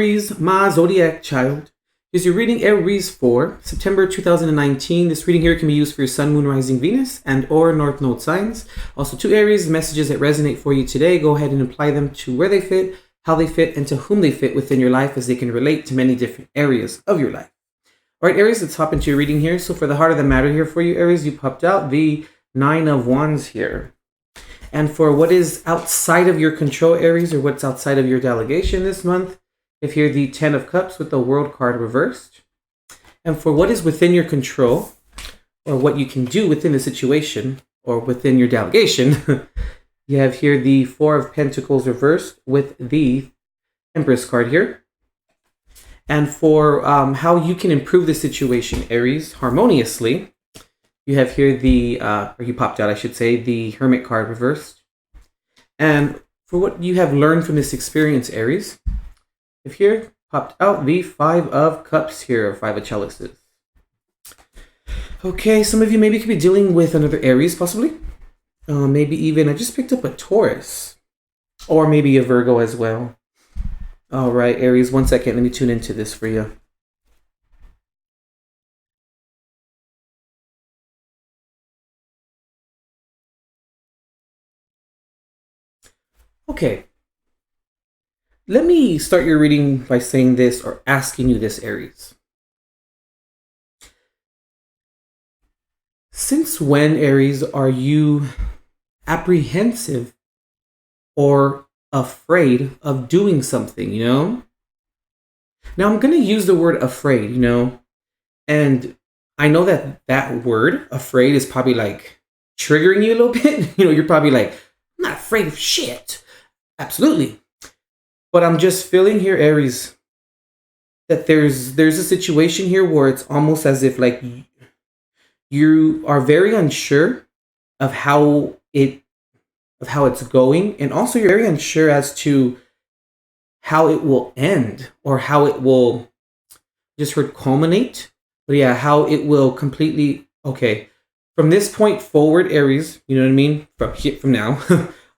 Aries, my zodiac child. Here's your reading, Aries, for September 2019. This reading here can be used for your Sun, Moon, Rising, Venus, and or North Node signs. Also, to Aries, messages that resonate for you today, go ahead and apply them to where they fit, how they fit, and to whom they fit within your life, as they can relate to many different areas of your life. All right, Aries, let's hop into your reading here. So for the heart of the matter here for you, Aries, you popped out the Nine of Wands here. And for what is outside of your control, Aries, or what's outside of your delegation this month, if you're the Ten of Cups with the World card reversed. And for what is within your control, or what you can do within the situation, or within your delegation, you have here the Four of Pentacles reversed with the Empress card here. And for how you can improve the situation, Aries, harmoniously, you have here the, or you popped out, I should say, the Hermit card reversed. And for what you have learned from this experience, Aries, if here popped out the Five of Cups here, or Five of Chalices. Okay, some of you maybe could be dealing with another Aries, possibly. Maybe even, I just picked up a Taurus. Or maybe a Virgo as well. All right, Aries, 1 second. Let me tune into this for you. Okay. Let me start your reading by saying this, or asking you this, Aries. Since when, Aries, are you apprehensive or afraid of doing something, you know? Now, I'm going to use the word afraid, you know? And I know that that word, afraid, is probably like triggering you a little bit. You know, you're probably like, I'm not afraid of shit. Absolutely. But I'm just feeling here, Aries, that there's a situation here where it's almost as if like you are very unsure of how it's going, and also you're very unsure as to how it will end, or how it will, just heard culminate, but yeah, how it will completely, okay, from this point forward, Aries, you know what I mean, from now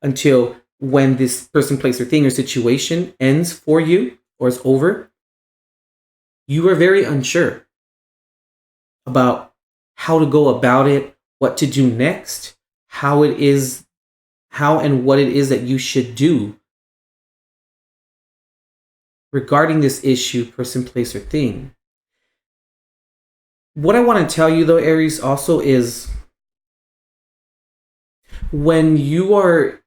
until when this person, place, or thing, or situation ends for you, or is over, you are very unsure about how to go about it, what to do next, how and what it is that you should do regarding this issue, person, place, or thing. What I want to tell you, though, Aries, also is when you're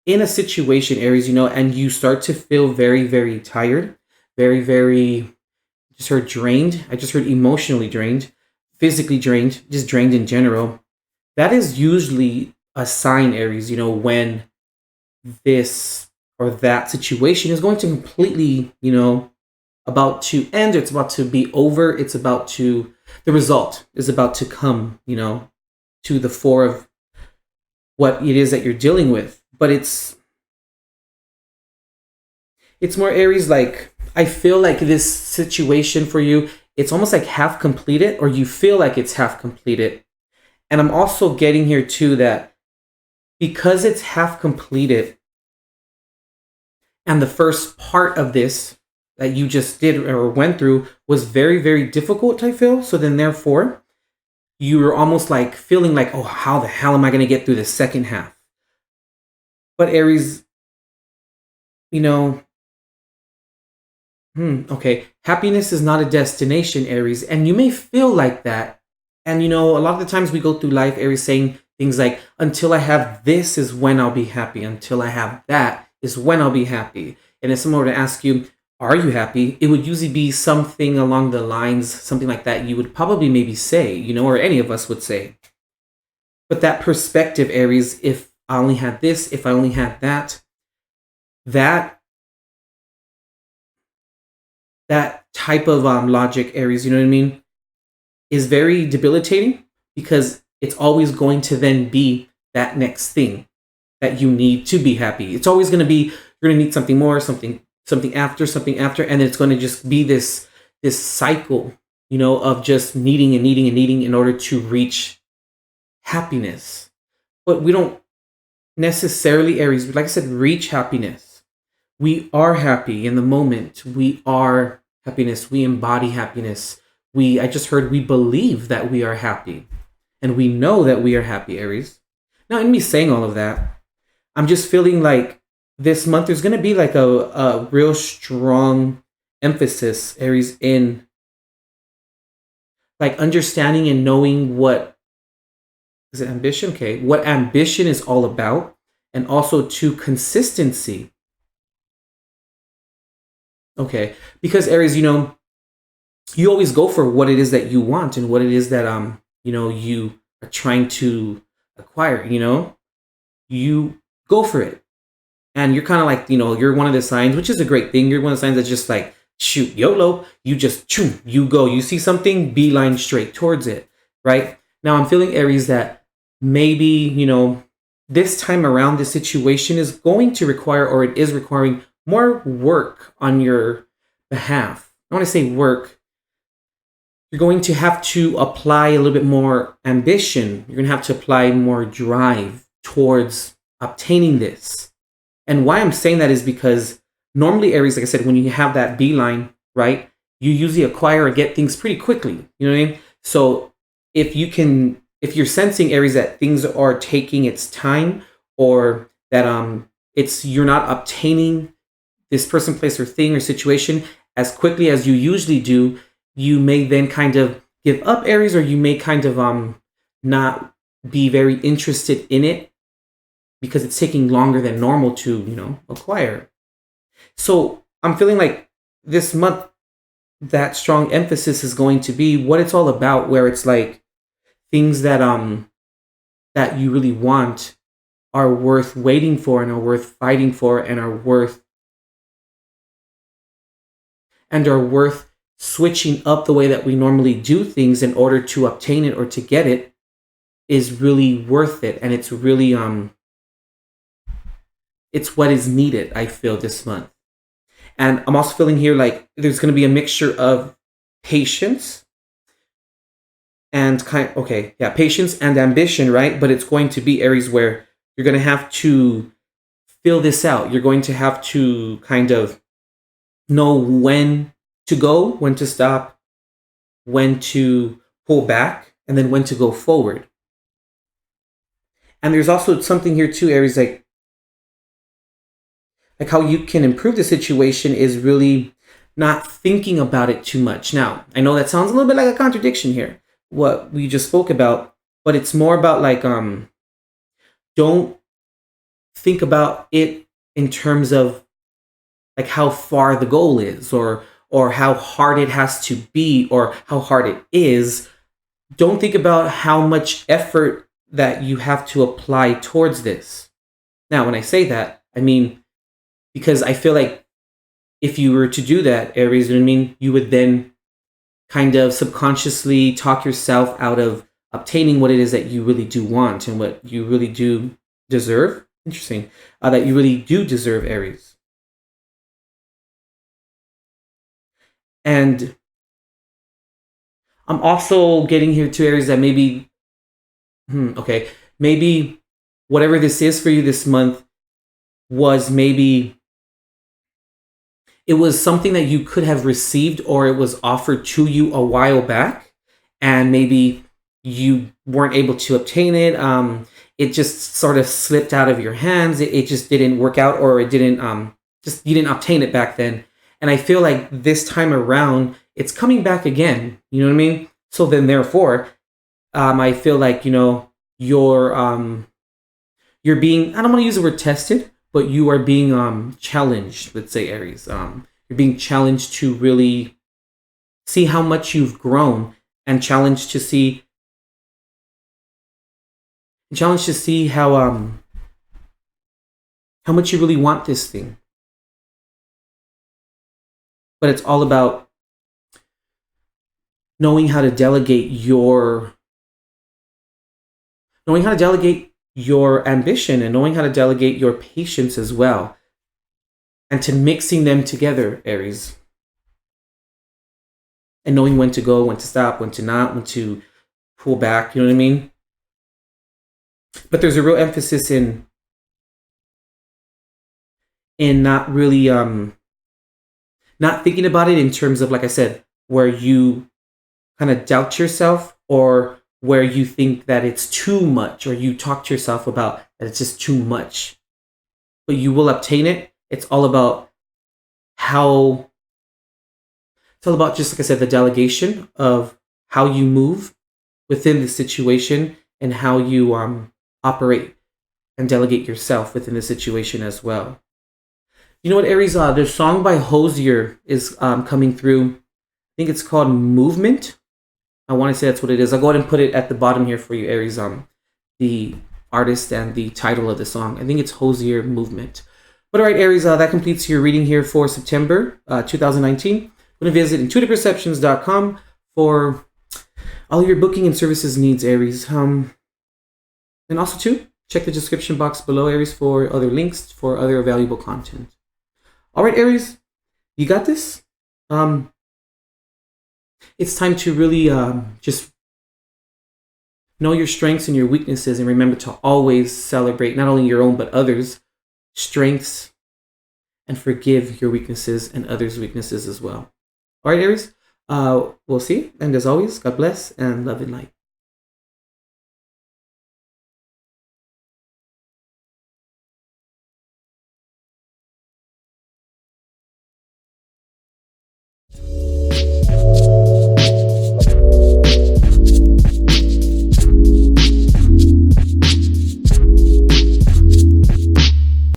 in a situation, Aries, you know, and you start to feel very, very tired, very, very, I just heard drained. I just heard emotionally drained, physically drained, just drained in general. That is usually a sign, Aries, you know, when this or that situation is going to completely, you know, about to end, it's about to be over, the result is about to come, you know, to the fore of what it is that you're dealing with. But it's more, Aries, like, I feel like this situation for you, it's almost like half completed, or you feel like it's half completed. And I'm also getting here too that because it's half completed, and the first part of this that you just did or went through was very, very difficult, I feel. So then therefore, you're almost like feeling like, oh, how the hell am I going to get through the second half? But Aries, you know, okay, happiness is not a destination, Aries, and you may feel like that. And, you know, a lot of the times we go through life, Aries, saying things like, until I have this is when I'll be happy. Until I have that is when I'll be happy. And if someone were to ask you, are you happy? It would usually be something along the lines, something like that you would probably maybe say, you know, or any of us would say. But that perspective, Aries, if I only had this, if I only had that type of logic, Aries, you know what I mean, is very debilitating, because it's always going to then be that next thing that you need to be happy. It's always going to be, you're going to need something more, something after, and it's going to just be this cycle, you know, of just needing and needing and needing in order to reach happiness. But we don't necessarily, Aries, like I said, reach happiness. We are happy in the moment. We are happiness. We embody happiness. I just heard we believe that we are happy. And we know that we are happy, Aries. Now, in me saying all of that, I'm just feeling like this month there's going to be like a real strong emphasis, Aries, in like understanding and knowing what is it ambition? Okay, what ambition is all about, and also to consistency. Okay, because Aries, you always go for what it is that you want and what it is that you are trying to acquire. You go for it, and you're kind of like you're one of the signs, which is a great thing. You're one of the signs that's just like shoot YOLO. You just you go. You see something, beeline straight towards it. Right now, I'm feeling Aries that maybe this time around, this situation is going to require, or it is requiring, more work on your behalf. I want to say work. You're going to have to apply a little bit more ambition. You're going to have to apply more drive towards obtaining this. And why I'm saying that is because normally, Aries, like I said, when you have that beeline, right, you usually acquire or get things pretty quickly. You know what I mean? So if you're sensing, Aries, that things are taking its time, or that you're not obtaining this person, place, or thing or situation as quickly as you usually do, you may then kind of give up, Aries, or you may kind of not be very interested in it because it's taking longer than normal to acquire. So I'm feeling like this month that strong emphasis is going to be what it's all about, where it's like things that that you really want are worth waiting for and are worth fighting for and are worth switching up the way that we normally do things in order to obtain it or to get it is really worth it. And it's really it's what is needed, I feel, this month. And I'm also feeling here like there's going to be a mixture of patience and patience and ambition, right? But it's going to be, Aries, where you're going to have to fill this out. You're going to have to kind of know when to go, when to stop, when to pull back, and then when to go forward. And there's also something here too, Aries, like how you can improve the situation is really not thinking about it too much. Now, I know that sounds a little bit like a contradiction here, what we just spoke about, but it's more about like don't think about it in terms of like how far the goal is, or how hard it has to be, or how hard it is. Don't think about how much effort that you have to apply towards this. Now, when I say that, I mean, because I feel like if you were to do that, Aries, you know what I mean, you would then kind of subconsciously talk yourself out of obtaining what it is that you really do want and what you really do deserve. Interesting. That you really do deserve, Aries. And I'm also getting here to Aries that maybe, maybe whatever this is for you this month was maybe it was something that you could have received, or it was offered to you a while back, and maybe you weren't able to obtain it. It just sort of slipped out of your hands. It just didn't work out, or it didn't you didn't obtain it back then. And I feel like this time around, it's coming back again. You know what I mean? So then, therefore, I feel like you're being, I don't want to use the word tested, but you are being challenged. Let's say, Aries. You're being challenged to really see how much you've grown, and challenged to see how much you really want this thing. But it's all about knowing how to delegate your ambition, and knowing how to delegate your patience as well, and to mixing them together, Aries, and knowing when to go, when to stop, when to not, when to pull back. You know what I mean? But there's a real emphasis in not really not thinking about it in terms of, like I said, where you kind of doubt yourself, or where you think that it's too much, or you talk to yourself about that it's just too much. But you will obtain it. It's all about how, it's all about, just like I said, the delegation of how you move within the situation, and how you operate and delegate yourself within the situation as well. You know what, Aries? The song by Hosier is coming through. I think it's called Movement. I want to say that's what it is. I'll go ahead and put it at the bottom here for you, Aries. The artist and the title of the song. I think it's Hosier, Movement. But all right, Aries, that completes your reading here for September 2019. I'm going to visit intuitiveperceptions.com for all your booking and services needs, Aries. And also, too, check the description box below, Aries, for other links for other valuable content. All right, Aries, you got this. It's time to really just know your strengths and your weaknesses, and remember to always celebrate not only your own but others' strengths, and forgive your weaknesses and others' weaknesses as well. All right, Aries, we'll see. And as always, God bless and love and light.